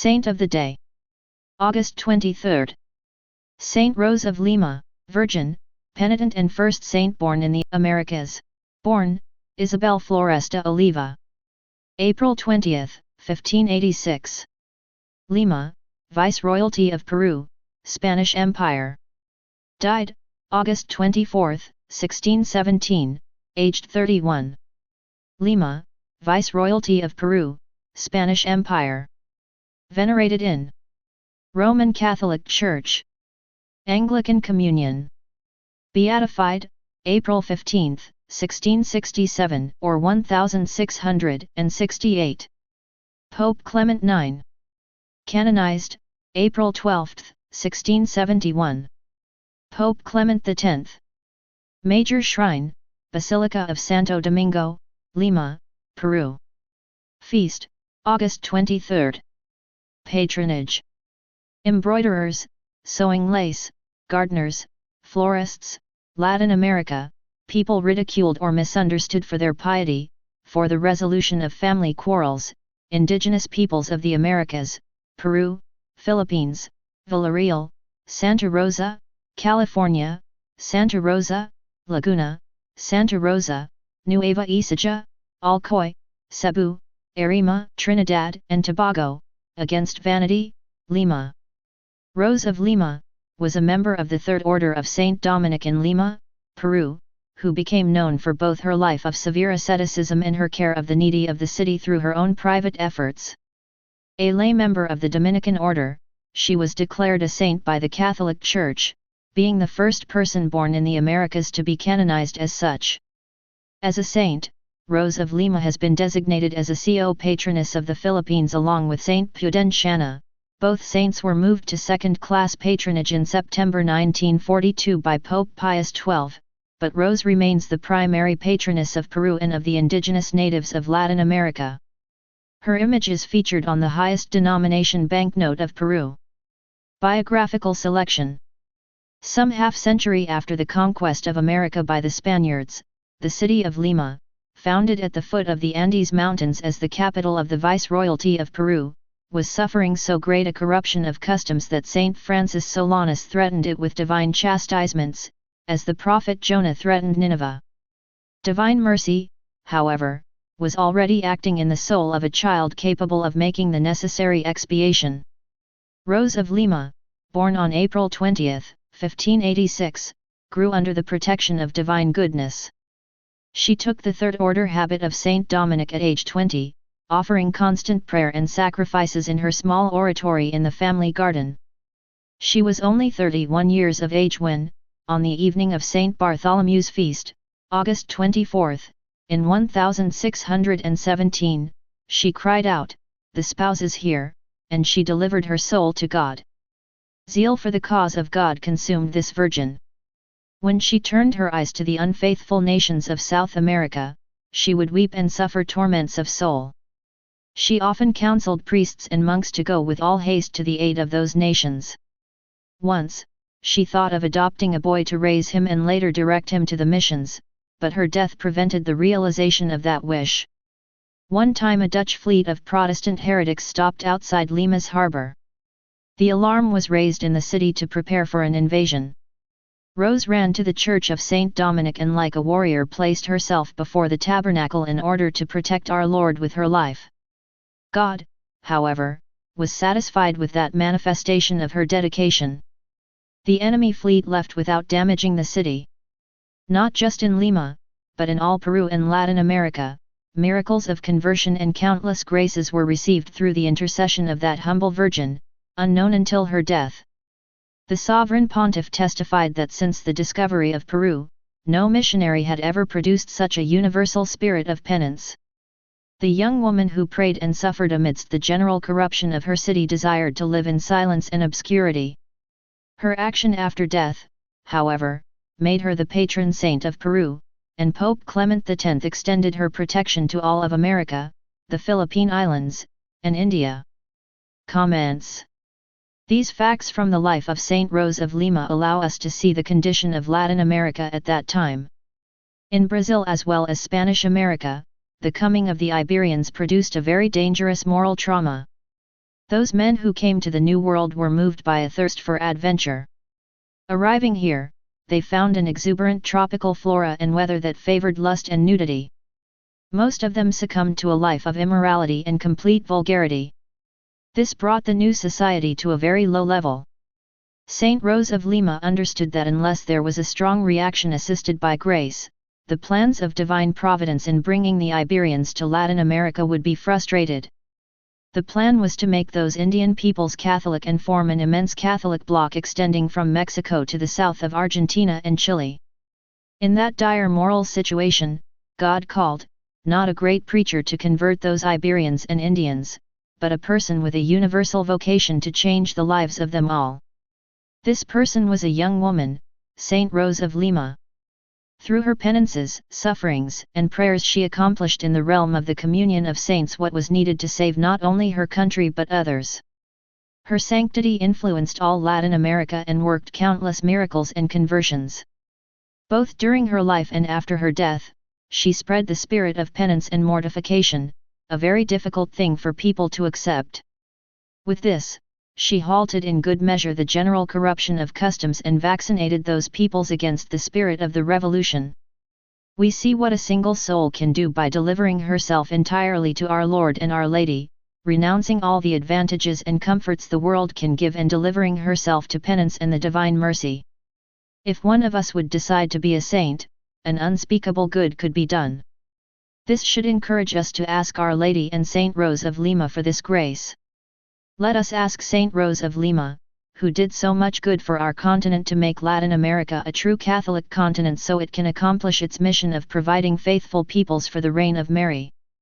Saint of the Day. August 23. Saint Rose of Lima, Virgin, penitent and first saint born in the Americas. Born, Isabel Floresta Oliva. April 20, 1586. Lima, Viceroyalty of Peru, Spanish Empire. Died, August 24, 1617, aged 31. Lima, Viceroyalty of Peru, Spanish Empire. Venerated in Roman Catholic Church, Anglican Communion. Beatified, April 15, 1667 or 1668. Pope Clement IX. Canonized, April 12, 1671. Pope Clement X. Major Shrine, Basilica of Santo Domingo, Lima, Peru. Feast, August 23. Patronage. Embroiderers, sewing lace, gardeners, florists, Latin America, people ridiculed or misunderstood for their piety, for the resolution of family quarrels, indigenous peoples of the Americas, Peru, Philippines, Villarreal, Santa Rosa, California, Santa Rosa, Laguna, Santa Rosa, Nueva Ecija, Alcoy, Cebu, Arima, Trinidad and Tobago, against vanity, Lima. Rose of Lima, was a member of the Third Order of Saint Dominic in Lima, Peru, who became known for both her life of severe asceticism and her care of the needy of the city through her own private efforts. A lay member of the Dominican order, she was declared a saint by the Catholic Church, being the first person born in the Americas to be canonized as such. As a saint, Rose of Lima has been designated as a co-patroness of the Philippines along with Saint Pudentiana. Both saints were moved to second-class patronage in September 1942 by Pope Pius XII, but Rose remains the primary patroness of Peru and of the indigenous natives of Latin America. Her image is featured on the highest denomination banknote of Peru. Biographical selection. Some half-century after the conquest of America by the Spaniards, the city of Lima, founded at the foot of the Andes Mountains as the capital of the Viceroyalty of Peru, was suffering so great a corruption of customs that Saint Francis Solanus threatened it with divine chastisements, as the prophet Jonah threatened Nineveh. Divine mercy, however, was already acting in the soul of a child capable of making the necessary expiation. Rose of Lima, born on April 20, 1586, grew under the protection of divine goodness. She took the Third Order habit of Saint Dominic at age 20, offering constant prayer and sacrifices in her small oratory in the family garden. She was only 31 years of age when, on the evening of Saint Bartholomew's feast, August 24, in 1617, she cried out, "The spouse is here," and she delivered her soul to God. Zeal for the cause of God consumed this virgin. When she turned her eyes to the unfaithful nations of South America, she would weep and suffer torments of soul. She often counseled priests and monks to go with all haste to the aid of those nations. Once, she thought of adopting a boy to raise him and later direct him to the missions, but her death prevented the realization of that wish. One time a Dutch fleet of Protestant heretics stopped outside Lima's harbor. The alarm was raised in the city to prepare for an invasion. Rose ran to the church of Saint Dominic and like a warrior placed herself before the tabernacle in order to protect our Lord with her life. God, however, was satisfied with that manifestation of her dedication. The enemy fleet left without damaging the city. Not just in Lima, but in all Peru and Latin America, miracles of conversion and countless graces were received through the intercession of that humble virgin, unknown until her death. The sovereign pontiff testified that since the discovery of Peru, no missionary had ever produced such a universal spirit of penance. The young woman who prayed and suffered amidst the general corruption of her city desired to live in silence and obscurity. Her action after death, however, made her the patron saint of Peru, and Pope Clement X extended her protection to all of America, the Philippine Islands, and India. Comments. These facts from the life of Saint Rose of Lima allow us to see the condition of Latin America at that time. In Brazil as well as Spanish America, the coming of the Iberians produced a very dangerous moral trauma. Those men who came to the New World were moved by a thirst for adventure. Arriving here, they found an exuberant tropical flora and weather that favored lust and nudity. Most of them succumbed to a life of immorality and complete vulgarity. This brought the new society to a very low level. Saint Rose of Lima understood that unless there was a strong reaction assisted by grace, the plans of divine providence in bringing the Iberians to Latin America would be frustrated. The plan was to make those Indian peoples Catholic and form an immense Catholic bloc extending from Mexico to the south of Argentina and Chile. In that dire moral situation, God called, not a great preacher to convert those Iberians and Indians, but a person with a universal vocation to change the lives of them all. This person was a young woman, Saint Rose of Lima. Through her penances, sufferings, and prayers she accomplished in the realm of the communion of saints what was needed to save not only her country but others. Her sanctity influenced all Latin America and worked countless miracles and conversions. Both during her life and after her death, she spread the spirit of penance and mortification, a very difficult thing for people to accept. With this, she halted in good measure the general corruption of customs and vaccinated those peoples against the spirit of the revolution. We see what a single soul can do by delivering herself entirely to our Lord and Our Lady, renouncing all the advantages and comforts the world can give and delivering herself to penance and the divine mercy. If one of us would decide to be a saint, an unspeakable good could be done. This should encourage us to ask Our Lady and Saint Rose of Lima for this grace. Let us ask Saint Rose of Lima, who did so much good for our continent to make Latin America a true Catholic continent so it can accomplish its mission of providing faithful peoples for the reign of Mary.